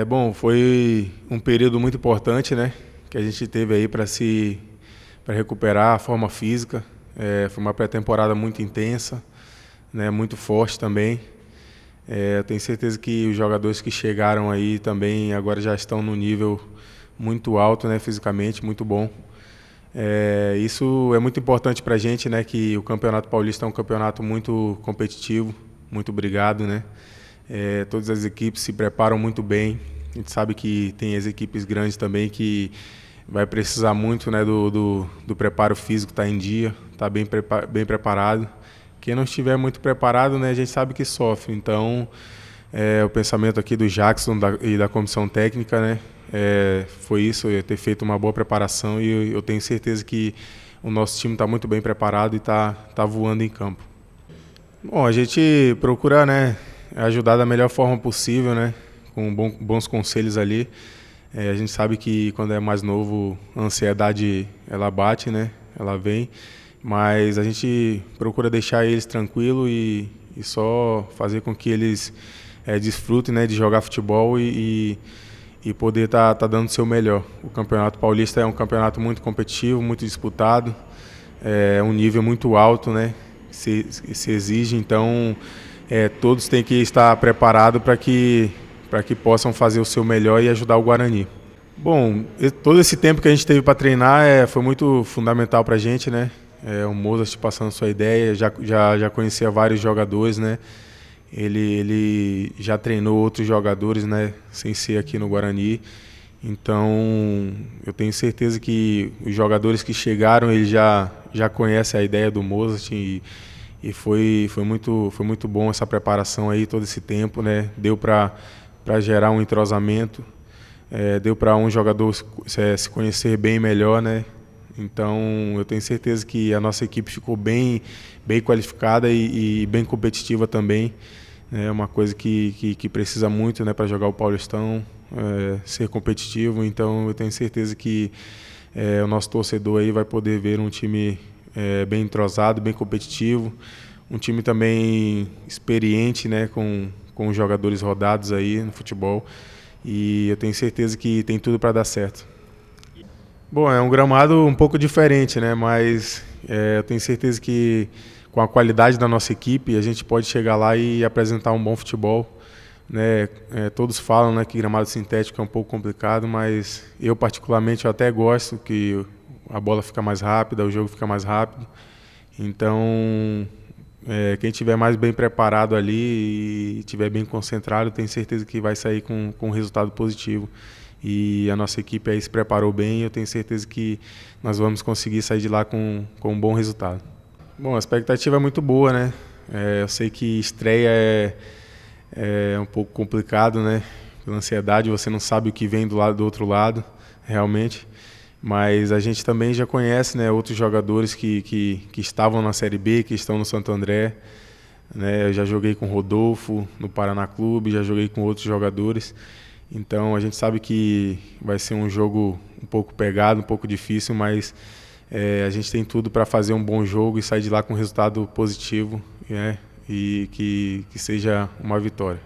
Bom, foi um período muito importante, né, que a gente teve aí para recuperar a forma física. Foi uma pré-temporada muito intensa, né, muito forte também. Eu tenho certeza que os jogadores que chegaram aí também agora já estão no nível muito alto, né, fisicamente, muito bom. Isso é muito importante para a gente, né, que o Campeonato Paulista é um campeonato muito competitivo, muito brigado, né. Todas as equipes se preparam muito bem. A gente sabe que tem as equipes grandes também que vai precisar muito, né, do preparo físico, estar em dia, estar bem preparado. Quem não estiver muito preparado, né, a gente sabe que sofre. Então, o pensamento aqui do Jackson e da comissão técnica, né, foi isso, ter feito uma boa preparação, e eu tenho certeza que o nosso time está muito bem preparado e está voando em campo. Bom, a gente procura, né, ajudar da melhor forma possível, né, com bons conselhos ali. A gente sabe que quando é mais novo, a ansiedade ela bate, né, ela vem, mas a gente procura deixar eles tranquilos e só fazer com que eles desfrutem, né, de jogar futebol e poder estar dando o seu melhor. O Campeonato Paulista é um campeonato muito competitivo, muito disputado, é um nível muito alto, né, se exige. Então todos têm que estar preparados para que possam fazer o seu melhor e ajudar o Guarani. Bom, todo esse tempo que a gente teve para treinar foi muito fundamental para a gente, né? O Mozart passando sua ideia, já conhecia vários jogadores, né? Ele já treinou outros jogadores, né? Sem ser aqui no Guarani. Então, eu tenho certeza que os jogadores que chegaram, ele já conhece a ideia do Mozart, e foi muito bom essa preparação aí, todo esse tempo, né? Deu para gerar um entrosamento, deu para um jogador se conhecer bem melhor, né? Então, eu tenho certeza que a nossa equipe ficou bem qualificada e bem competitiva também. É uma coisa que precisa muito, né, para jogar o Paulistão, ser competitivo. Então, eu tenho certeza que o nosso torcedor aí vai poder ver um time bem entrosado, bem competitivo, um time também experiente, né, com os jogadores rodados aí no futebol, e eu tenho certeza que tem tudo para dar certo. Bom, é um gramado um pouco diferente, né, mas eu tenho certeza que com a qualidade da nossa equipe a gente pode chegar lá e apresentar um bom futebol, né. Todos falam, né, que gramado sintético é um pouco complicado, mas eu particularmente eu até gosto, que a bola fica mais rápida, o jogo fica mais rápido. Então, quem estiver mais bem preparado ali e estiver bem concentrado, tenho certeza que vai sair com um resultado positivo. E a nossa equipe aí se preparou bem, e eu tenho certeza que nós vamos conseguir sair de lá com um bom resultado. Bom, a expectativa é muito boa, né? Eu sei que estreia é um pouco complicado, né? Pela ansiedade, você não sabe o que vem do outro lado, realmente. Mas a gente também já conhece, né, outros jogadores que estavam na Série B, que estão no Santo André, né? Eu já joguei com o Rodolfo no Paraná Clube, já joguei com outros jogadores. Então a gente sabe que vai ser um jogo um pouco pegado, um pouco difícil, mas a gente tem tudo para fazer um bom jogo e sair de lá com um resultado positivo, né? E que seja uma vitória.